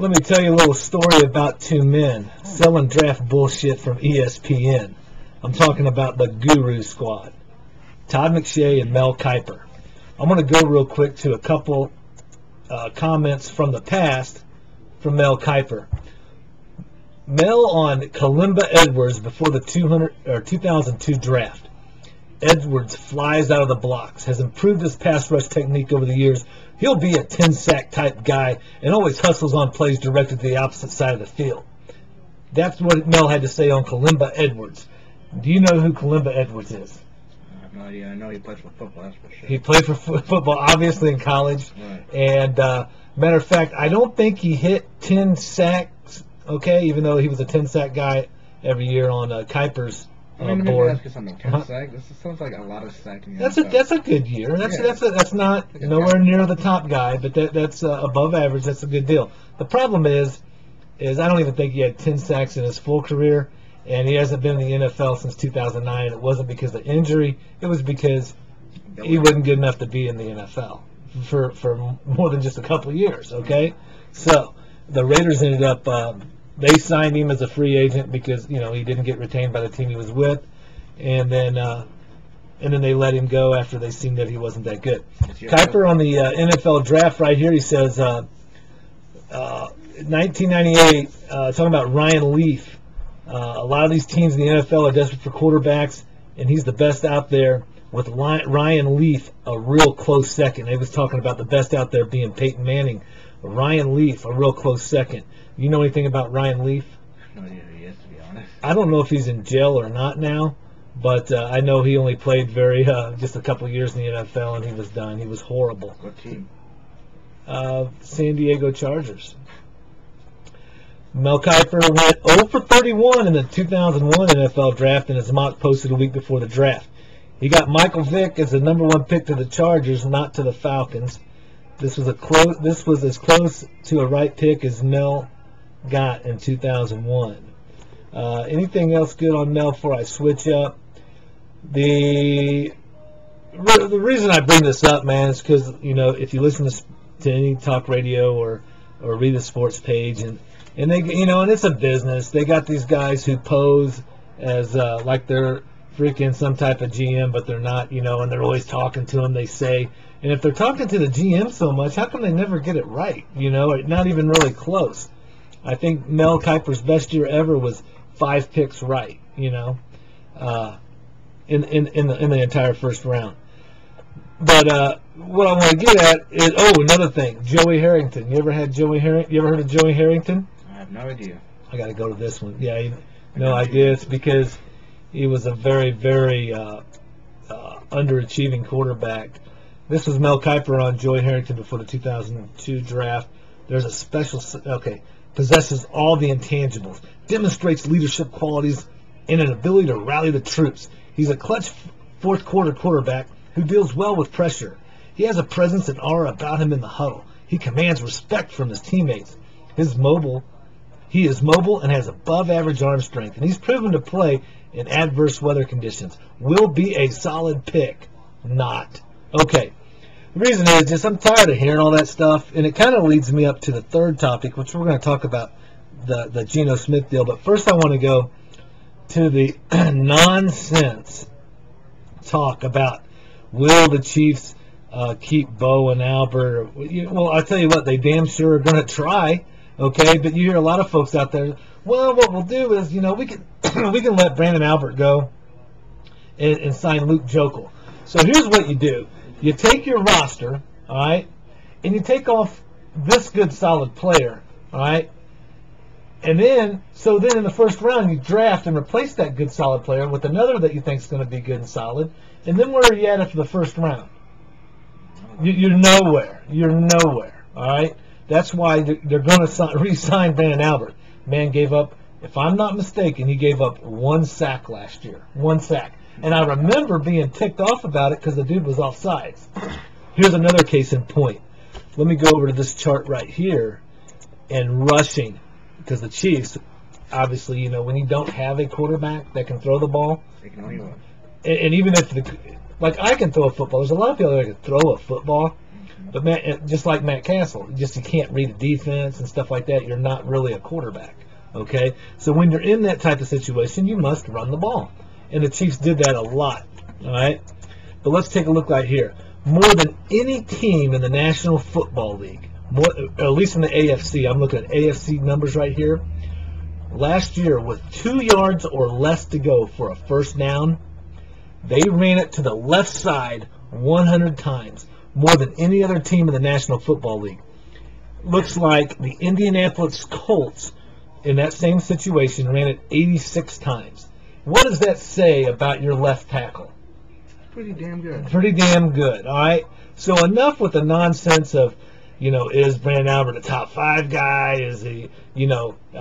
Let me tell you a little story about two men selling draft bullshit from ESPN. I'm talking about the Guru Squad, Todd Mcshay and Mel Kiper. I'm going to go real quick to a couple comments from the past from Mel Kiper. Mel on Kalimba Edwards before the 2002 draft. Edwards flies out of the blocks, has improved his pass rush technique over the years. He'll be a 10-sack type guy and always hustles on plays directed to the opposite side of the field. That's what Mel had to say on Kalimba Edwards. Do you know who Kalimba Edwards is? I have no idea. I know he plays for football, that's for sure. He played for football, obviously, in college. Right. And matter of fact, I don't think he hit 10 sacks, okay, even though he was a 10-sack guy every year on Kiper's board. Ask you something. 10 sacks? This sounds like a lot of sacking. That's a good year. That's not nowhere near the top guy, but that's above average. That's a good deal. The problem is I don't even think he had 10 sacks in his full career, and he hasn't been in the NFL since 2009. It wasn't because of injury. It was because he wasn't good enough to be in the NFL for more than just a couple of years. Okay, so the Raiders ended up. They signed him as a free agent because he didn't get retained by the team he was with, and then they let him go after they seen that he wasn't that good. Kiper on the NFL draft right here, he says 1998, talking about Ryan Leaf. A lot of these teams in the NFL are desperate for quarterbacks, and he's the best out there. With Ryan Leaf, a real close second. They was talking about the best out there being Peyton Manning. Ryan Leaf, a real close second. You know anything about Ryan Leaf? No idea who he is, to be honest. I don't know if he's in jail or not now, but I know he only played just a couple years in the NFL, and he was done. He was horrible. What team? San Diego Chargers. Mel Kiper went 0 for 31 in the 2001 NFL draft in his mock posted a week before the draft. He got Michael Vick as the #1 pick to the Chargers, not to the Falcons. This was as close to a right pick as Mel got in 2001. Anything else good on Mel before I switch up? The reason I bring this up, man, is because if you listen to any talk radio or read the sports page, and they and it's a business. They got these guys who pose as like they're freaking some type of GM, but they're not, and they're always talking to them. They say, and if they're talking to the GM so much, how come they never get it right? Or not even really close. I think Mel Kiper's best year ever was 5 picks right. In the entire first round. But what I want to get at is another thing, Joey Harrington. You ever heard of Joey Harrington? I have no idea. I got to go to this one. Yeah, no idea. It's because he was a very, very underachieving quarterback. This was Mel Kiper on Joey Harrington before the 2002 draft. There's a special, possesses all the intangibles, demonstrates leadership qualities, and an ability to rally the troops. He's a clutch fourth quarter quarterback who deals well with pressure. He has a presence and aura about him in the huddle. He commands respect from his teammates. He is mobile and has above average arm strength, and he's proven to play in adverse weather conditions. Will be a solid pick. Not. Okay. The reason is just I'm tired of hearing all that stuff, and it kind of leads me up to the third topic, which we're going to talk about, the Geno Smith deal. But first I want to go to the nonsense talk about will the Chiefs keep Bowe and Albert. Well, I'll tell you what, they damn sure are going to try, okay? But you hear a lot of folks out there, well, what we'll do is, we can we can let Brandon Albert go and sign Luke Jokel. So here's what you do. You take your roster, all right, and you take off this good, solid player, all right? And then in the first round, you draft and replace that good, solid player with another that you think is going to be good and solid. And then where are you at after the first round? You're nowhere. You're nowhere, all right? That's why they're going to re-sign Brandon Albert. Man gave up, if I'm not mistaken, he gave up 1 sack last year. 1 sack. And I remember being ticked off about it because the dude was offsides. Here's another case in point. Let me go over to this chart right here. And rushing, because the Chiefs, obviously, when you don't have a quarterback that can throw the ball, they can only run. and even if like I can throw a football, there's a lot of people that can throw a football, but just like Matt Castle, you can't read a defense and stuff like that. You're not really a quarterback. Okay, so when you're in that type of situation, you must run the ball, and the Chiefs did that a lot. All right, but let's take a look right here. More than any team in the National Football League, at least in the AFC, I'm looking at AFC numbers right here. Last year, with 2 yards or less to go for a first down, they ran it to the left side 100 times, more than any other team in the National Football League. Looks like the Indianapolis Colts, in that same situation, ran it 86 times. What does that say about your left tackle? Pretty damn good. Pretty damn good, all right? So enough with the nonsense of, is Brandon Albert a top 5 guy? Is he,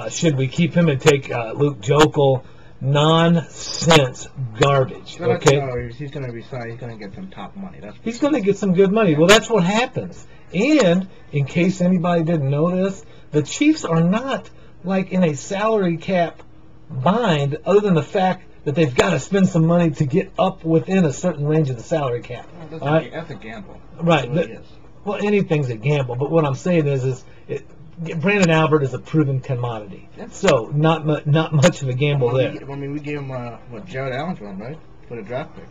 should we keep him and take Luke Jokel? Nonsense garbage, okay? He's going to resign. He's going to get some top money. He's going to get some good money. Well, that's what happens. And in case anybody didn't know this, the Chiefs are not like in a salary cap bind, other than the fact that they've got to spend some money to get up within a certain range of the salary cap. Well, that's a gamble. Right. Really well, anything's a gamble. But what I'm saying is Brandon Albert is a proven commodity. So not much of a gamble there. We gave him Jared Allen's one, right? For the draft pick.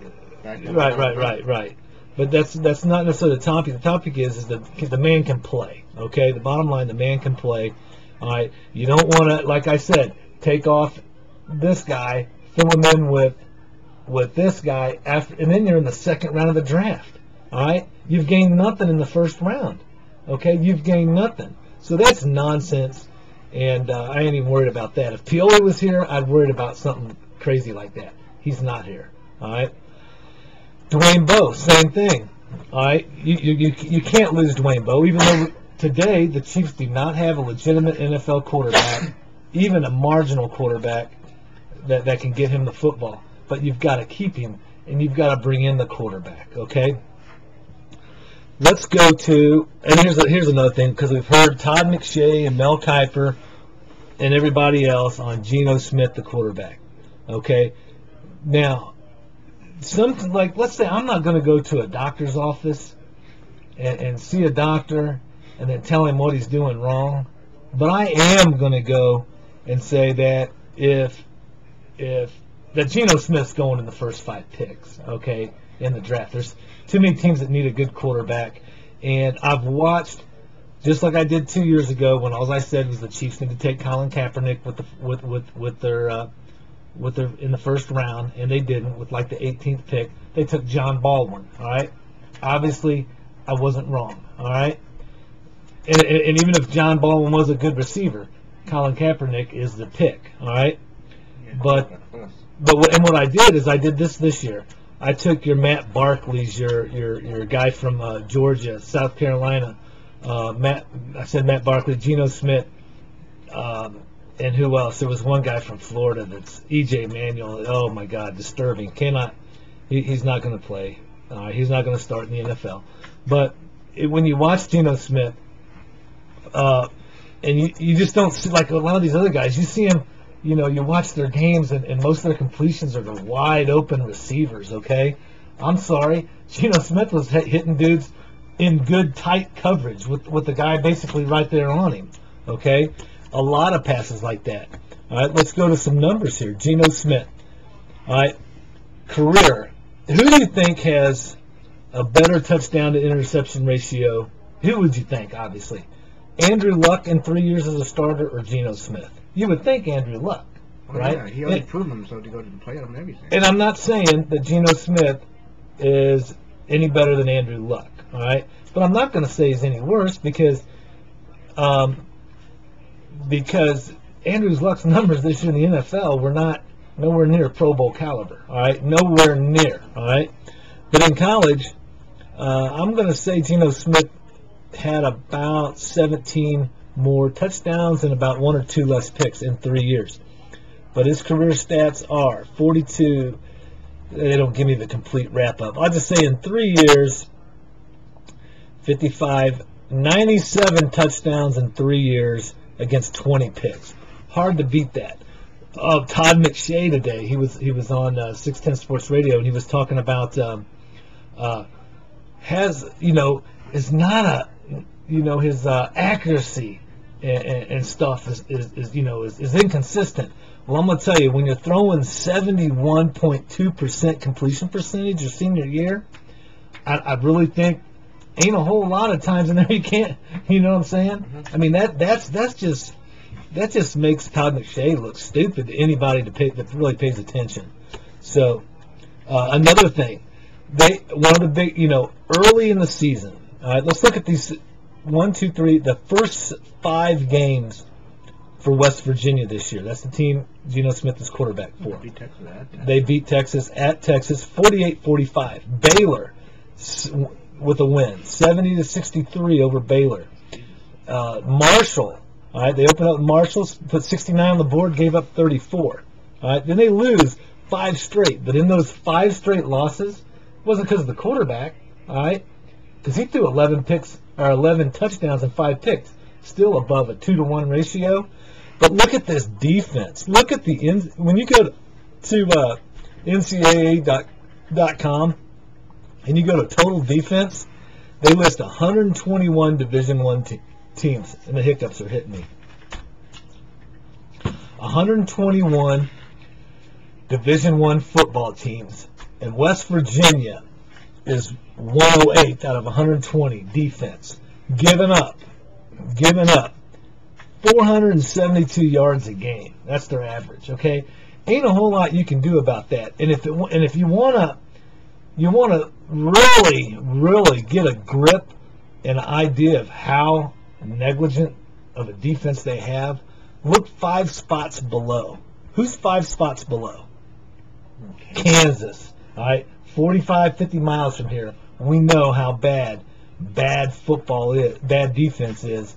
Right. But that's not necessarily the topic. The topic is that the man can play. Okay. The bottom line, the man can play. All right. You don't want to, like I said, take off this guy, fill him in with this guy and then you're in the second round of the draft. All right. You've gained nothing in the first round. Okay. You've gained nothing. So that's nonsense, and I ain't even worried about that. If Pioli was here, I'd worried about something crazy like that. He's not here. All right. Dwayne Bowe, same thing. All right. You can't lose Dwayne Bowe, even though today the Chiefs do not have a legitimate NFL quarterback, even a marginal quarterback that can get him the football. But you've got to keep him, and you've got to bring in the quarterback. Okay. Let's go to, and here's another thing, because we've heard Todd Mcshay and Mel Kiper and everybody else on Geno Smith, the quarterback. Okay? Now, something like, let's say I'm not going to go to a doctor's office and see a doctor and then tell him what he's doing wrong, but I am going to go and say that that Geno Smith's going in the first 5 picks, okay, in the draft. There's too many teams that need a good quarterback, and I've watched, just like I did 2 years ago when all I said was the Chiefs need to take Colin Kaepernick with their in the first round, and they didn't. With like the 18th pick, they took John Baldwin. All right, obviously I wasn't wrong. All right, and even if John Baldwin was a good receiver, Colin Kaepernick is the pick. All right, but what I did is I did this year. I took your Matt Barkley's, your guy from Georgia, South Carolina. I said Matt Barkley, Geno Smith, and who else? There was one guy from Florida that's E.J. Manuel. Oh my God, disturbing. He's not going to play. He's not going to start in the NFL. But when you watch Geno Smith, and you just don't see, like a lot of these other guys, you see him. You watch their games, and most of their completions are to wide open receivers, okay? I'm sorry. Geno Smith was hitting dudes in good, tight coverage with the guy basically right there on him, okay? A lot of passes like that. All right, let's go to some numbers here. Geno Smith. All right, career. Who do you think has a better touchdown to interception ratio? Who would you think, obviously? Andrew Luck in 3 years as a starter or Geno Smith? You would think Andrew Luck, right? Yeah, he already proved himself to go to the playoffs and everything. And I'm not saying that Geno Smith is any better than Andrew Luck, all right? But I'm not going to say he's any worse because Andrew Luck's numbers this year in the NFL were nowhere near Pro Bowl caliber, all right? Nowhere near, all right? But in college, I'm going to say Geno Smith had about 17 more touchdowns and about 1 or 2 less picks in 3 years. But his career stats are 42. They don't give me the complete wrap-up. I'll just say in 3 years, 55, 97 touchdowns in 3 years against 20 picks. Hard to beat that. Todd Mcshay today. He was on 610 Sports Radio, and he was talking about is not a his accuracy and stuff is inconsistent. Well, I'm gonna tell you, when you're throwing 71.2% completion percentage your senior year, I really think ain't a whole lot of times in there you can't. You know what I'm saying? Mm-hmm. I mean that just makes Todd Mcshay look stupid to anybody that really pays attention. So another thing, one of the big early in the season. All right, let's look at these 1, 2, 3. The first 5 games for West Virginia this year. That's the team Geno Smith is quarterback for. They beat Texas at Texas 48-45. Baylor with a win, 70-63 over Baylor. Marshall, all right, they opened up Marshall, put 69 on the board, gave up 34. All right, then they lose 5 straight. But in those 5 straight losses, it wasn't because of the quarterback, all right, because he threw 11 touchdowns and 5 picks, still above a 2-to-1 ratio. But look at this defense. Look at when you go to NCAA.com and you go to total defense, they list 121 Division I teams, and the hiccups are hitting me. 121 Division I football teams, and West Virginia is 108 out of 120 defense, giving up 472 yards a game. That's their average. Okay, ain't a whole lot you can do about that. And if you wanna really get a grip and an idea of how negligent of a defense they have, look 5 spots below. Who's 5 spots below? Okay. Kansas. All right, 45, 50 miles from here. We know how bad football is, bad defense is.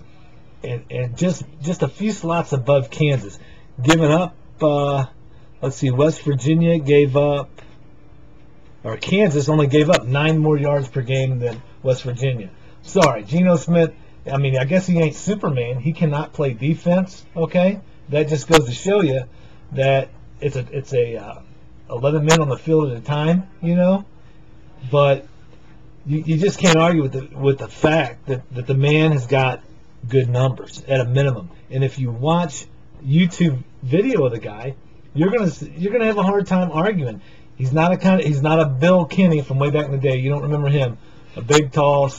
And just a few slots above Kansas, giving up. West Virginia Kansas only gave up 9 more yards per game than West Virginia. Sorry, Geno Smith. I mean, I guess he ain't Superman. He cannot play defense. Okay, that just goes to show you that it's a 11 men on the field at a time. But you just can't argue with the fact that the man has got good numbers at a minimum. And if you watch YouTube video of the guy, you're gonna have a hard time arguing. He's not a Bill Kenny from way back in the day. You don't remember him, a big, tall,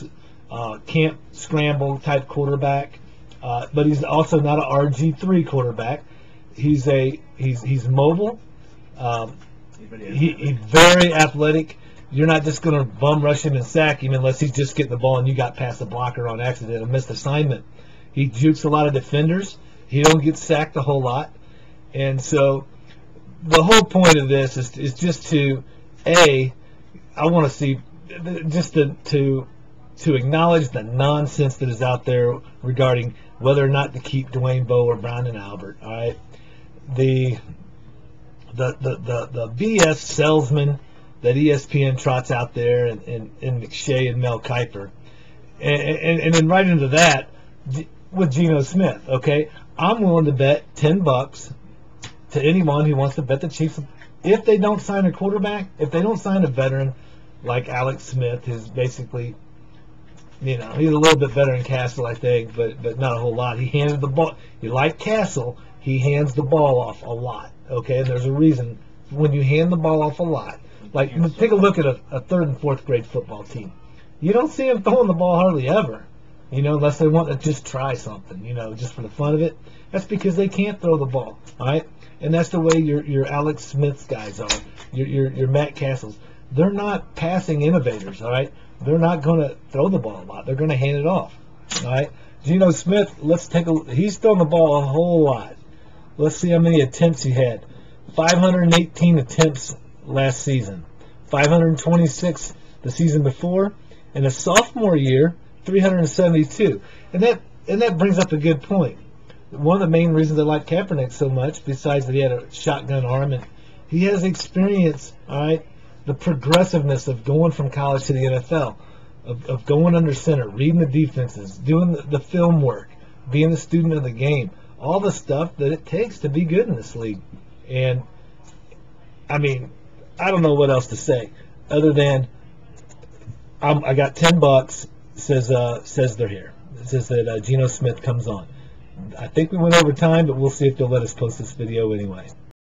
can't scramble type quarterback. But he's also not an RG3 quarterback. He's mobile. He's very athletic. You're not just going to bum rush him and sack him unless he's just getting the ball and you got past the blocker on accident, a missed assignment. He jukes a lot of defenders. He don't get sacked a whole lot. And so the whole point of this is just to, I want to see, just to acknowledge the nonsense that is out there regarding whether or not to keep Dwayne Bowe or Bowe and Albert. All right, the BS salesman that ESPN trots out there, and Mcshay and Mel Kiper, and then right into that with Geno Smith. Okay, I'm willing to bet $10 to anyone who wants to bet the Chiefs if they don't sign a quarterback, if they don't sign a veteran like Alex Smith, who's basically, he's a little bit better than Castle, I think, but not a whole lot. He handed the ball. You like Castle, he hands the ball off a lot. Okay, and there's a reason when you hand the ball off a lot. Like, take a look at a 3rd and 4th grade football team. You don't see them throwing the ball hardly ever, unless they want to just try something, just for the fun of it. That's because they can't throw the ball, all right? And that's the way your Alex Smith's guys are, your Matt Castles. They're not passing innovators, all right? They're not going to throw the ball a lot. They're going to hand it off, all right? Geno Smith, he's thrown the ball a whole lot. Let's see how many attempts he had. 518 attempts last season, 526 the season before, and the sophomore year, 372. And that brings up a good point. One of the main reasons I like Kaepernick so much, besides that he had a shotgun arm, and he has experience, all right, the progressiveness of going from college to the NFL, of going under center, reading the defenses, doing the film work, being a student of the game, all the stuff that it takes to be good in this league. And I mean, I don't know what else to say other than I got $10. Says they're here. It says that Geno Smith comes on. I think we went over time, but we'll see if they'll let us post this video anyway.